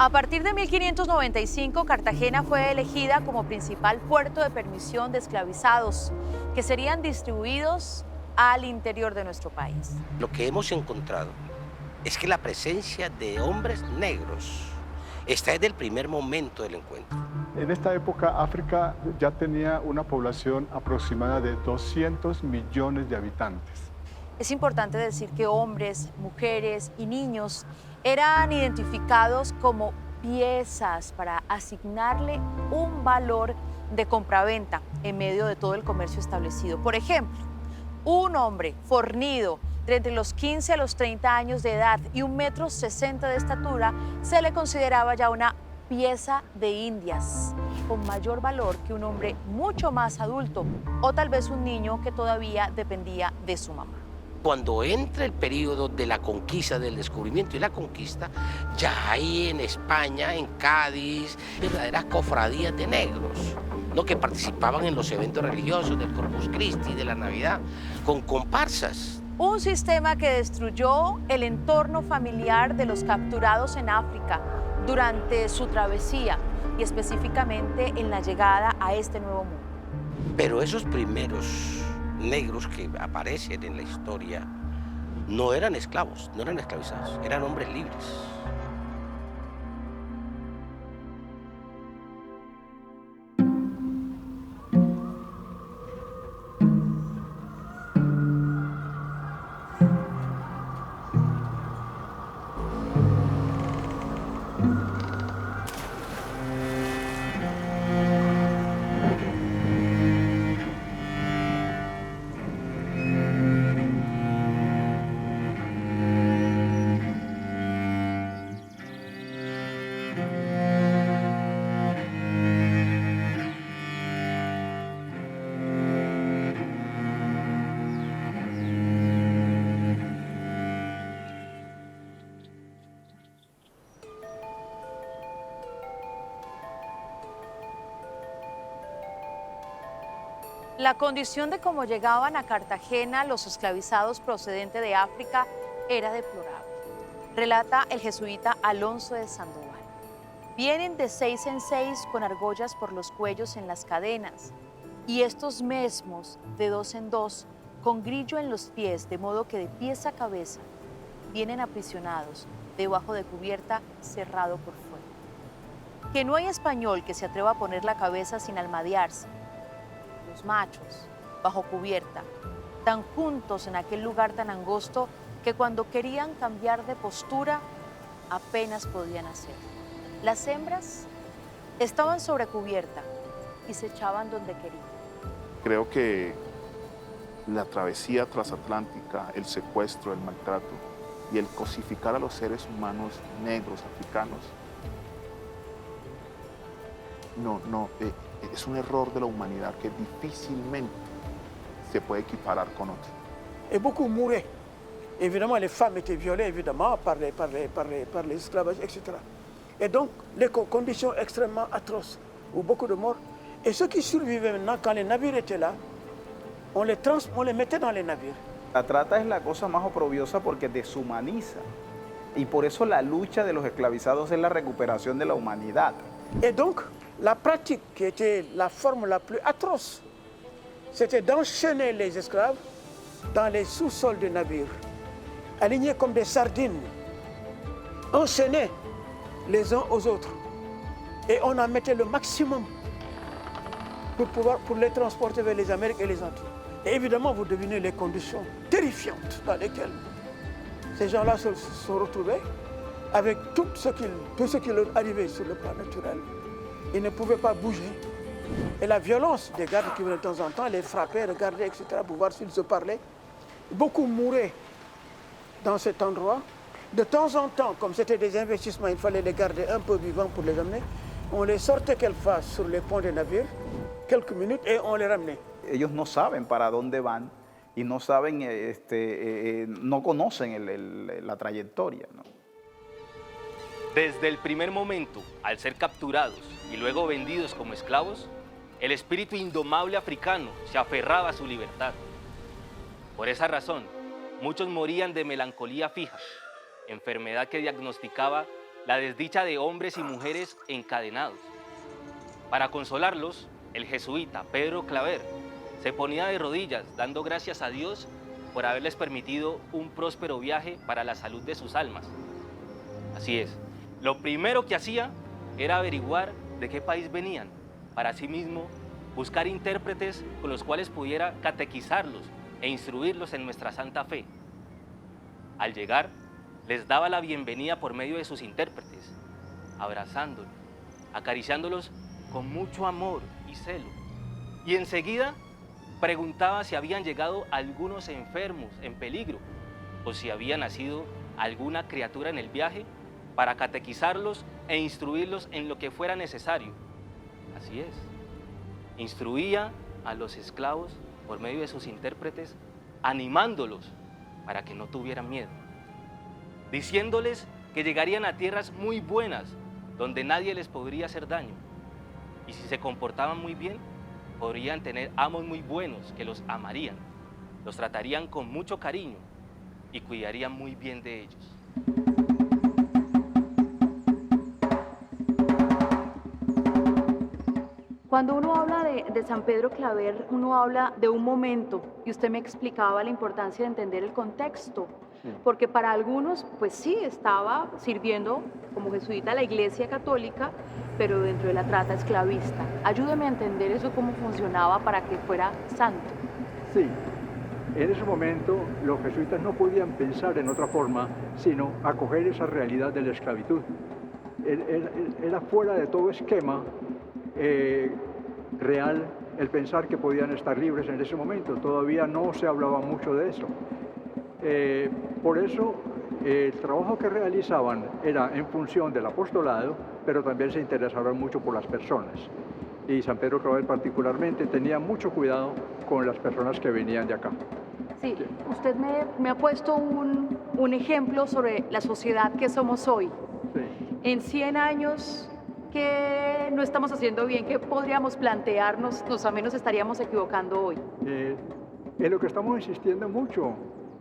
A partir de 1595, Cartagena fue elegida como principal puerto de permisión de esclavizados, que serían distribuidos al interior de nuestro país. Lo que hemos encontrado es que la presencia de hombres negros está desde el primer momento del encuentro. En esta época, África ya tenía una población aproximada de 200 millones de habitantes. Es importante decir que hombres, mujeres y niños eran identificados como piezas para asignarle un valor de compraventa en medio de todo el comercio establecido. Por ejemplo, un hombre fornido de entre los 15 a los 30 años de edad y 1,60 m de estatura se le consideraba ya una pieza de indias, con mayor valor que un hombre mucho más adulto o tal vez un niño que todavía dependía de su mamá. Cuando entra el periodo de la conquista, del descubrimiento y la conquista, ya hay en España, en Cádiz, verdaderas cofradías de negros, ¿no? Que participaban en los eventos religiosos del Corpus Christi, de la Navidad, con comparsas. Un sistema que destruyó el entorno familiar de los capturados en África durante su travesía y específicamente en la llegada a este nuevo mundo. Pero esos primeros negros que aparecen en la historia no eran esclavos, no eran esclavizados, eran hombres libres. La condición de cómo llegaban a Cartagena los esclavizados procedentes de África era deplorable. Relata el jesuita Alonso de Sandoval. Vienen de 6 en 6 con argollas por los cuellos en las cadenas, y estos mesmos de 2 en 2 con grillo en los pies, de modo que de pies a cabeza vienen aprisionados debajo de cubierta, cerrado por fuera. Que no hay español que se atreva a poner la cabeza sin almadearse. Los machos, bajo cubierta, tan juntos en aquel lugar tan angosto que cuando querían cambiar de postura apenas podían hacerlo. Las hembras estaban sobre cubierta y se echaban donde querían. Creo que la travesía transatlántica, el secuestro, el maltrato y el cosificar a los seres humanos negros, africanos, es un error de la humanidad que difícilmente se puede equiparar con otro. Et beaucoup mouraient. Évidemment, les femmes étaient violées, évidemment, par les esclavages, etc. Et donc, les conditions extrêmement atroces, où beaucoup de morts. Et ceux qui survivaient maintenant, quand les navires étaient là, on les mettait dans les navires. La trata es la cosa más oprobiosa porque deshumaniza. Y por eso la lucha de los esclavizados es la recuperación de la humanidad. Et donc, la pratique qui était la forme la plus atroce, c'était d'enchaîner les esclaves dans les sous-sols des navires, alignés comme des sardines, enchaînés les uns aux autres. Et on en mettait le maximum pour les transporter vers les Amériques et les Antilles. Et évidemment, vous devinez les conditions terrifiantes dans lesquelles ces gens-là se sont retrouvés, avec tout ce qui leur arrivait sur le plan naturel. Ils ne pouvaient pas bouger. Et la violence des gardes qui venaient de temps en temps, les frappaient, regardaient, etc., pour voir s'ils se parlaient. Beaucoup mouraient dans cet endroit. De temps en temps, comme c'était des investissements, il fallait les garder un peu vivants pour les amener. On les sortait quelquefois sur les ponts des navires, quelques minutes, et on les ramenait. Ellos no saben para dónde van y no saben, no conocen la trayectoria, ¿no? Desde el primer momento, al ser capturados y luego vendidos como esclavos, el espíritu indomable africano se aferraba a su libertad. Por esa razón, muchos morían de melancolía fija, enfermedad que diagnosticaba la desdicha de hombres y mujeres encadenados. Para consolarlos, el jesuita Pedro Claver se ponía de rodillas dando gracias a Dios por haberles permitido un próspero viaje para la salud de sus almas. Así es, lo primero que hacía era averiguar de qué país venían, para asimismo buscar intérpretes con los cuales pudiera catequizarlos e instruirlos en nuestra santa fe. Al llegar, les daba la bienvenida por medio de sus intérpretes, abrazándolos, acariciándolos con mucho amor y celo. Y enseguida preguntaba si habían llegado algunos enfermos en peligro o si había nacido alguna criatura en el viaje para catequizarlos e instruirlos en lo que fuera necesario. Así es, instruía a los esclavos por medio de sus intérpretes, animándolos para que no tuvieran miedo, diciéndoles que llegarían a tierras muy buenas, donde nadie les podría hacer daño, y si se comportaban muy bien, podrían tener amos muy buenos que los amarían, los tratarían con mucho cariño y cuidarían muy bien de ellos. Cuando uno habla de San Pedro Claver, uno habla de un momento, y usted me explicaba la importancia de entender el contexto, porque para algunos, pues sí, estaba sirviendo como jesuita a la Iglesia Católica, pero dentro de la trata esclavista. Ayúdeme a entender eso, cómo funcionaba para que fuera santo. Sí, en ese momento los jesuitas no podían pensar en otra forma, sino acoger esa realidad de la esclavitud. Era fuera de todo esquema real el pensar que podían estar libres en ese momento. Todavía no se hablaba mucho de eso. Por eso el trabajo que realizaban era en función del apostolado, pero también se interesaban mucho por las personas. Y San Pedro Claver particularmente tenía mucho cuidado con las personas que venían de acá. Sí, usted me ha puesto un ejemplo sobre la sociedad que somos hoy. Sí. En 100 años, ¿qué no estamos haciendo bien? ¿Qué podríamos plantearnos? Nos al menos estaríamos equivocando hoy. En lo que estamos insistiendo mucho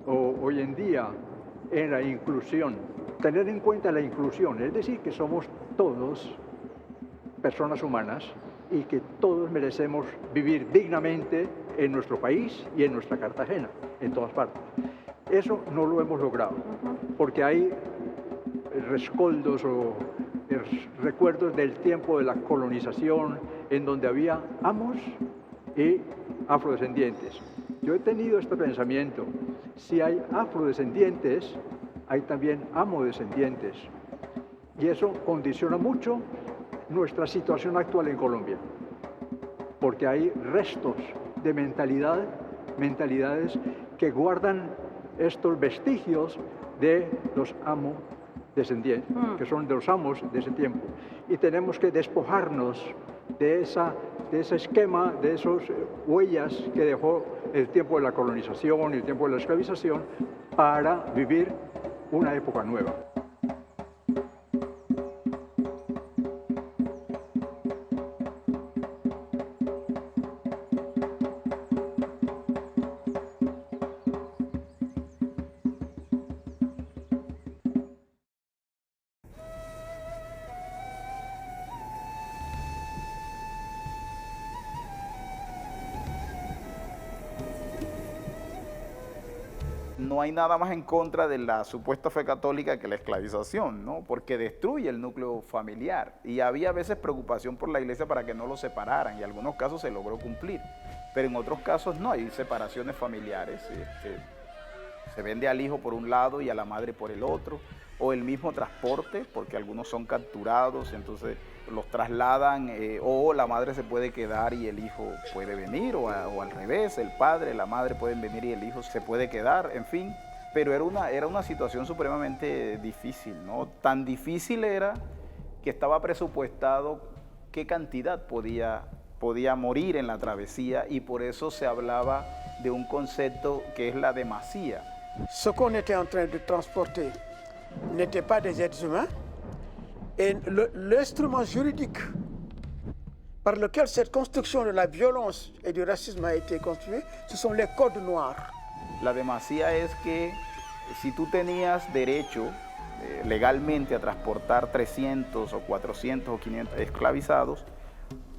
hoy en día, en la inclusión. Tener en cuenta la inclusión, es decir, que somos todos personas humanas y que todos merecemos vivir dignamente en nuestro país y en nuestra Cartagena, en todas partes. Eso no lo hemos logrado, porque hay rescoldos o recuerdos del tiempo de la colonización, en donde había amos y afrodescendientes. Yo he tenido este pensamiento: si hay afrodescendientes, hay también amodescendientes. Y eso condiciona mucho nuestra situación actual en Colombia, porque hay restos de mentalidades que guardan estos vestigios de los amodescendientes, que son de los amos de ese tiempo. Y tenemos que despojarnos de ese esquema, de esas huellas que dejó el tiempo de la colonización y el tiempo de la esclavización, para vivir una época nueva. No hay nada más en contra de la supuesta fe católica que la esclavización, ¿no? Porque destruye el núcleo familiar. Y había a veces preocupación por la iglesia para que no lo separaran, y en algunos casos se logró cumplir. Pero en otros casos no, hay separaciones familiares. Se vende al hijo por un lado y a la madre por el otro, o el mismo transporte, porque algunos son capturados, entonces los trasladan, o la madre se puede quedar y el hijo puede venir, o al revés, el padre, la madre pueden venir y el hijo se puede quedar, en fin. Pero era una situación supremamente difícil, ¿no? Tan difícil era que estaba presupuestado qué cantidad podía morir en la travesía, y por eso se hablaba de un concepto que es la demasía. Ce qu'on était en train de transporter n'étaient pas des êtres humains, et l'instrument juridique par lequel cette construction de la violence et du racisme a été construite, ce sont les codes noirs. La demasía es que si tú tenías derecho legalmente a transportar 300 o 400 o 500 esclavizados,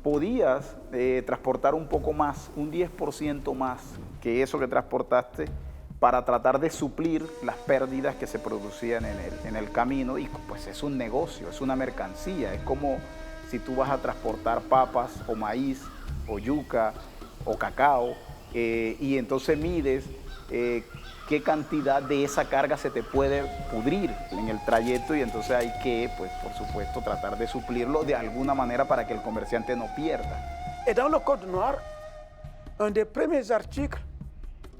podías transportar un poco más, un 10% más que eso que transportaste, para tratar de suplir las pérdidas que se producían en el camino. Y pues es un negocio, es una mercancía, es como si tú vas a transportar papas o maíz o yuca o cacao, y entonces mides qué cantidad de esa carga se te puede pudrir en el trayecto, y entonces hay que, pues por supuesto, tratar de suplirlo de alguna manera para que el comerciante no pierda. Et dans le Code noir, un des premiers articles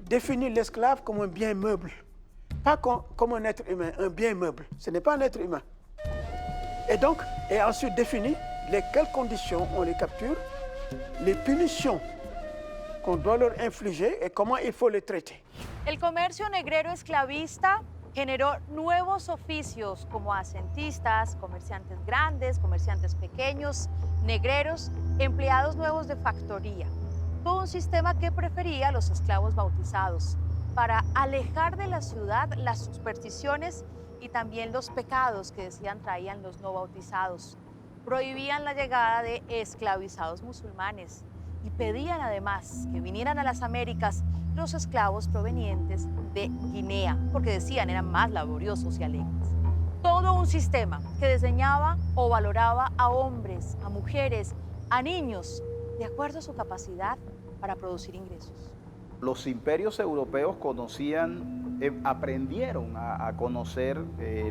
définit l'esclave comme un bien meuble, pas comme un être humain, un bien meuble. Ce n'est pas un être humain. Et donc, est ensuite défini quelles conditions on les capture, les punitions qu'on doit leur infliger et comment il faut les traiter. El comercio negrero esclavista generó nuevos oficios como asentistas, comerciantes grandes, comerciantes pequeños, negreros, empleados nuevos de factoría. Todo un sistema que prefería a los esclavos bautizados para alejar de la ciudad las supersticiones y también los pecados que decían traían los no bautizados. Prohibían la llegada de esclavizados musulmanes y pedían además que vinieran a las Américas los esclavos provenientes de Guinea, porque decían eran más laboriosos y alegres. Todo un sistema que diseñaba o valoraba a hombres, a mujeres, a niños, de acuerdo a su capacidad para producir ingresos. Los imperios europeos aprendieron a conocer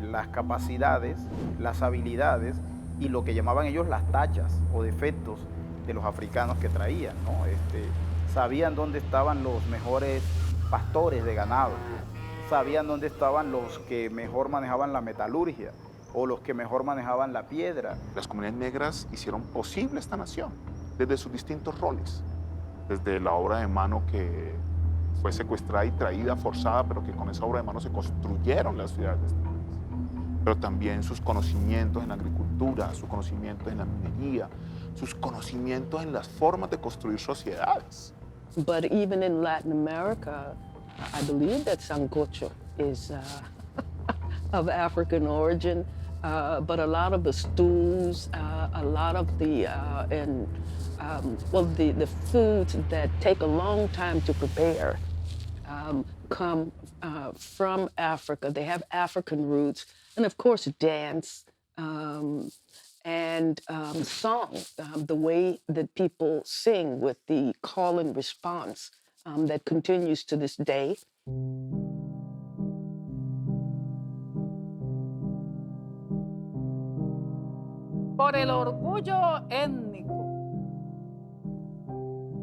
las capacidades, las habilidades y lo que llamaban ellos las tachas o defectos de los africanos que traían, ¿no? Sabían dónde estaban los mejores pastores de ganado, sabían dónde estaban los que mejor manejaban la metalurgia o los que mejor manejaban la piedra. Las comunidades negras hicieron posible esta nación desde sus distintos roles, desde la obra de mano que fue secuestrada y traída forzada, pero que con esa obra de mano se construyeron las ciudades de este país, pero también sus conocimientos en la agricultura, sus conocimientos en la minería, sus conocimientos en las formas de construir sociedades. But even in Latin America, I believe that sancocho is of African origin, but a lot of the stews, a lot of the the foods that take a long time to prepare come from Africa. They have African roots, and of course, dance and song, the way that people sing with the call and response that continues to this day. Por el orgullo étnico,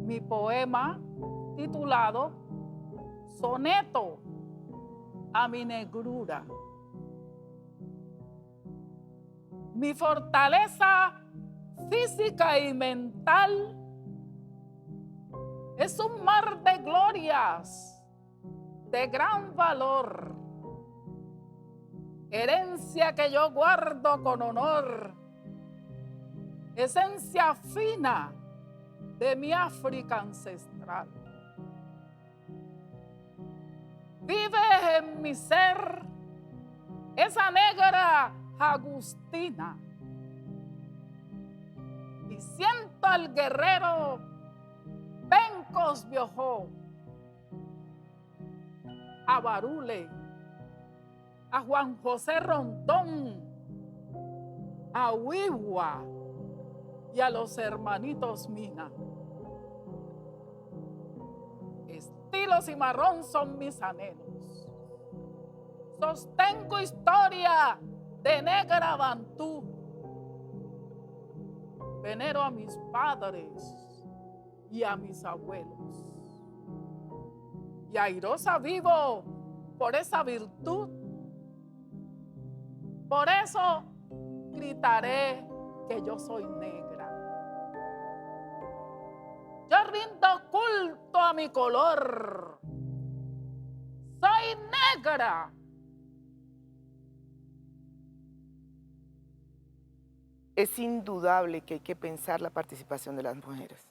mi poema titulado Soneto a mi negrura. Mi fortaleza física y mental es un mar de glorias, de gran valor, herencia que yo guardo con honor, esencia fina de mi África ancestral. Vive en mi ser esa negra agustina y siento al guerrero Pencos Biojó, a Barule, a Juan José Rondón, a Huigua y a los hermanitos Mina. Estilo cimarrón son mis anhelos. Sostengo historia de negra bantú. Venero a mis padres y a mis abuelos. Y airosa vivo por esa virtud. Por eso gritaré que yo soy negra. Yo rindo culto a mi color. Soy negra. Es indudable que hay que pensar la participación de las mujeres.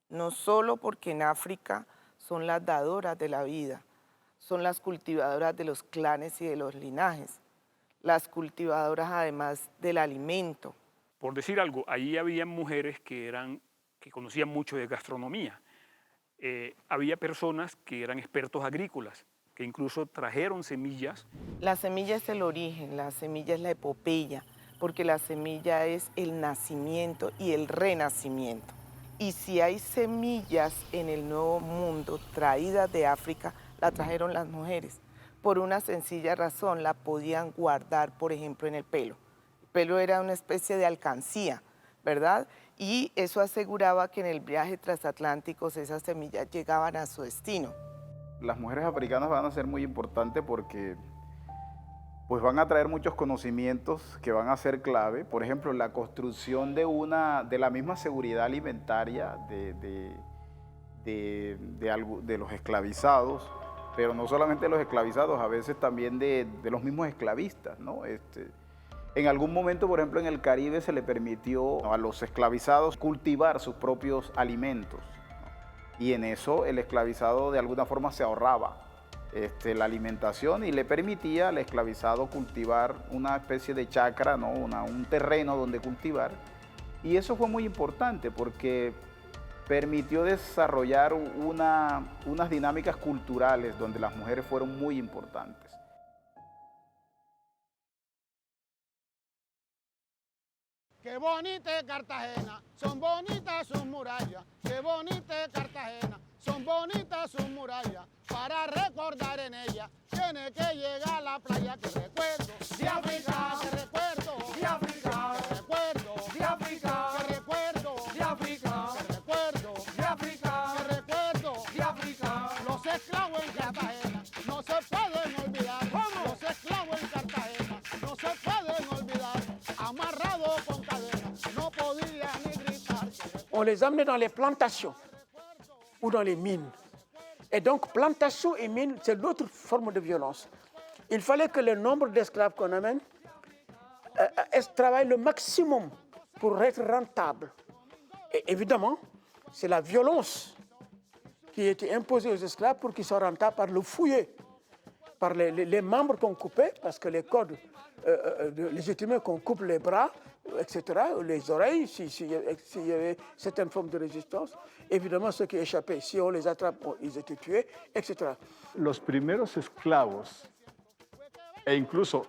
No solo porque en África son las dadoras de la vida, son las cultivadoras de los clanes y de los linajes, las cultivadoras además del alimento. Por decir algo, ahí había mujeres que conocían mucho de gastronomía. Había personas que eran expertos agrícolas, que incluso trajeron semillas. La semilla es el origen, la semilla es la epopeya, porque la semilla es el nacimiento y el renacimiento. Y si hay semillas en el Nuevo Mundo traídas de África, la trajeron las mujeres. Por una sencilla razón, la podían guardar, por ejemplo, en el pelo. El pelo era una especie de alcancía, ¿verdad? Y eso aseguraba que en el viaje transatlántico esas semillas llegaban a su destino. Las mujeres africanas van a ser muy importantes porque pues van a traer muchos conocimientos que van a ser clave. Por ejemplo, la construcción de la misma seguridad alimentaria de los esclavizados, pero no solamente de los esclavizados, a veces también de los mismos esclavistas, ¿no? En algún momento, por ejemplo, en el Caribe se le permitió a los esclavizados cultivar sus propios alimentos, ¿no? Y en eso el esclavizado de alguna forma se ahorraba la alimentación y le permitía al esclavizado cultivar una especie de chacra, ¿no? Un terreno donde cultivar. Y eso fue muy importante porque permitió desarrollar unas dinámicas culturales donde las mujeres fueron muy importantes. Qué bonita es Cartagena, son bonitas sus murallas. Qué bonita es Cartagena, son bonitas sus murallas. Para recordar en ella, tiene que llegar a la playa. Que recuerdo de África, que recuerdo de África, que recuerdo de África, que recuerdo de África, que recuerdo de África, que recuerdo de África. Los esclavos en Cartagena no se pueden olvidar. Los esclavos en Cartagena no se pueden olvidar. Amarrados con cadenas, no podían ni gritar. On les amenait dans les plantations ou dans les mines. Et donc, plantation et mine, c'est l'autre forme de violence. Il fallait que le nombre d'esclaves qu'on amène travaille le maximum pour être rentable. Et évidemment, c'est la violence qui était imposée aux esclaves pour qu'ils soient rentables par le fouiller, par les membres qu'on coupait, parce que les codes légitimes qu'on coupe les bras, etc., les oreilles, s'il y avait certaines formes de résistance. Évidemment, ceux qui échappaient, si on les attrape, ils étaient tués, etc. Los primeros esclavos e incluso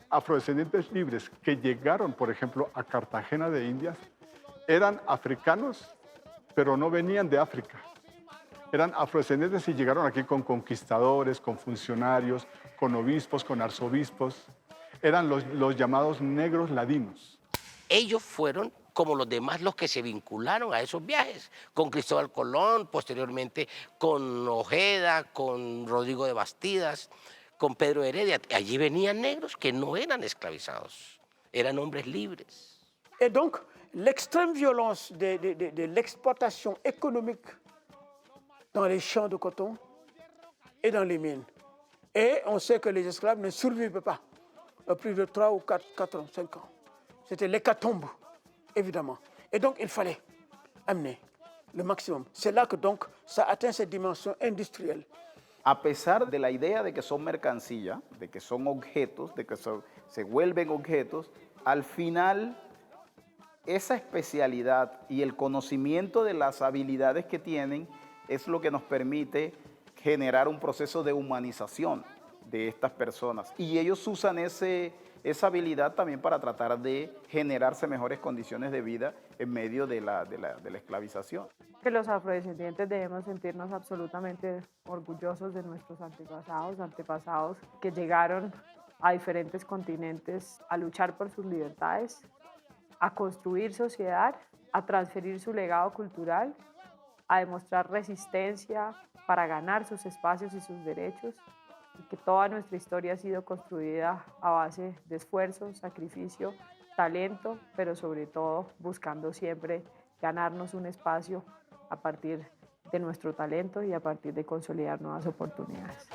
afrodescendientes libres que llegaron, por ejemplo, a Cartagena de Indias, eran africanos, pero no venían de África. Eran afrodescendientes y llegaron aquí con conquistadores, con funcionarios, con obispos, con arzobispos. Eran los llamados negros ladinos. Ellos fueron, como los demás, los que se vincularon a esos viajes, con Cristóbal Colón, posteriormente con Ojeda, con Rodrigo de Bastidas, con Pedro Heredia. Allí venían negros que no eran esclavizados, eran hombres libres. Et donc, l'extrême violence de l'exploitation économique dans les champs de coton et dans les mines. Et on sait que les esclaves ne survivent pas plus de 3 ou 4 ans, 5 ans. C'était l'hécatombe, évidemment. Et donc, il fallait amener le maximum. C'est là que donc, ça atteint cette dimension industrielle. A pesar de la idea de que son mercancía, de que son objetos, de que se vuelven objetos, al final esa especialidad y el conocimiento de las habilidades que tienen es lo que nos permite generar un proceso de humanización de estas personas. Y ellos usan esa habilidad también para tratar de generarse mejores condiciones de vida en medio de la esclavización. Que los afrodescendientes debemos sentirnos absolutamente orgullosos de nuestros antepasados que llegaron a diferentes continentes a luchar por sus libertades, a construir sociedad, a transferir su legado cultural, a demostrar resistencia para ganar sus espacios y sus derechos, y que toda nuestra historia ha sido construida a base de esfuerzo, sacrificio, talento, pero sobre todo buscando siempre ganarnos un espacio a partir de nuestro talento y a partir de consolidar nuevas oportunidades.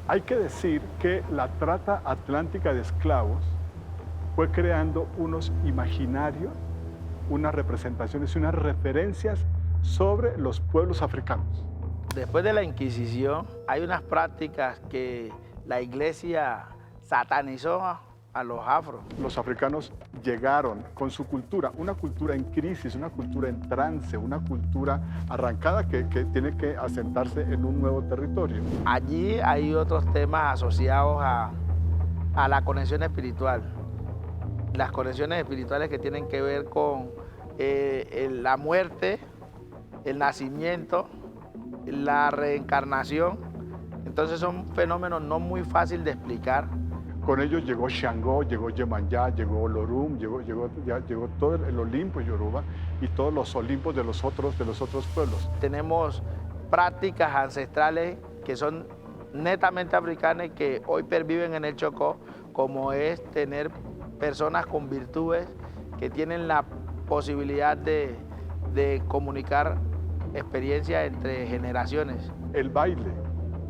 Hay que decir que la trata atlántica de esclavos fue creando unos imaginarios unas representaciones y unas referencias sobre los pueblos africanos. Después de la Inquisición hay unas prácticas que la Iglesia satanizó a los afros. Los africanos llegaron con su cultura, una cultura en crisis, una cultura en trance, una cultura arrancada que tiene que asentarse en un nuevo territorio. Allí hay otros temas asociados a la conexión espiritual. Las conexiones espirituales que tienen que ver con la muerte, el nacimiento, la reencarnación. Entonces son fenómenos no muy fáciles de explicar. Con ellos llegó Shango, llegó Yemanyá, llegó Olorum, llegó todo el Olimpo Yoruba y todos los Olimpos de los otros pueblos. Tenemos prácticas ancestrales que son netamente africanas y que hoy perviven en el Chocó, como es tener personas con virtudes que tienen la posibilidad de comunicar experiencias entre generaciones. El baile,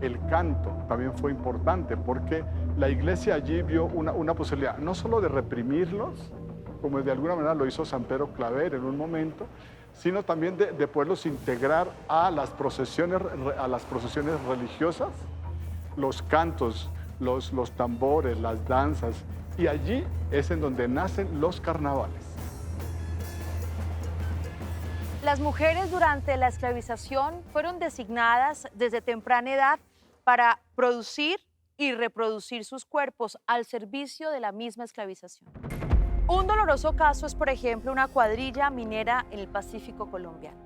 el canto también fue importante porque la iglesia allí vio una posibilidad no solo de reprimirlos, como de alguna manera lo hizo San Pedro Claver en un momento, sino también de poderlos integrar a las procesiones religiosas, los cantos, los tambores, las danzas, y allí es en donde nacen los carnavales. Las mujeres durante la esclavización fueron designadas desde temprana edad para producir y reproducir sus cuerpos al servicio de la misma esclavización. Un doloroso caso es, por ejemplo, una cuadrilla minera en el Pacífico colombiano.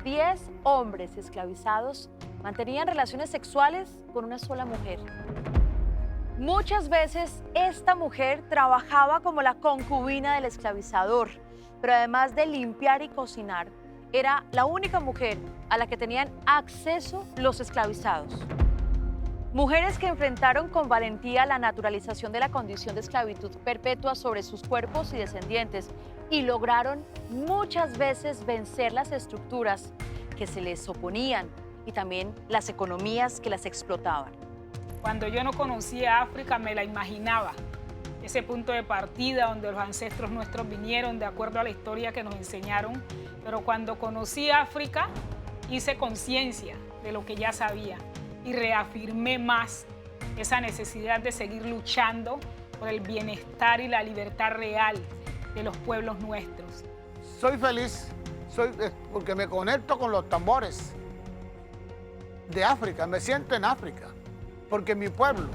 10 hombres esclavizados mantenían relaciones sexuales con una sola mujer. Muchas veces esta mujer trabajaba como la concubina del esclavizador, pero además de limpiar y cocinar, era la única mujer a la que tenían acceso los esclavizados. Mujeres que enfrentaron con valentía la naturalización de la condición de esclavitud perpetua sobre sus cuerpos y descendientes y lograron muchas veces vencer las estructuras que se les oponían y también las economías que las explotaban. Cuando yo no conocía África me la imaginaba, ese punto de partida donde los ancestros nuestros vinieron de acuerdo a la historia que nos enseñaron, pero cuando conocí África hice conciencia de lo que ya sabía y reafirmé más esa necesidad de seguir luchando por el bienestar y la libertad real de los pueblos nuestros. Soy feliz porque me conecto con los tambores de África, me siento en África, porque mi pueblo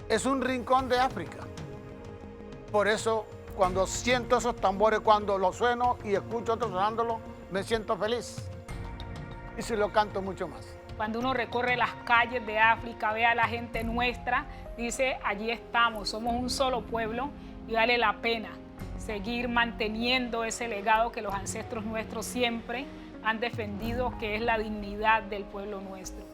es un rincón de África. Por eso, cuando siento esos tambores, cuando los sueno y escucho otros sonándolo, me siento feliz. Y si lo canto mucho más. Cuando uno recorre las calles de África, ve a la gente nuestra, dice, allí estamos, somos un solo pueblo y vale la pena seguir manteniendo ese legado que los ancestros nuestros siempre han defendido, que es la dignidad del pueblo nuestro.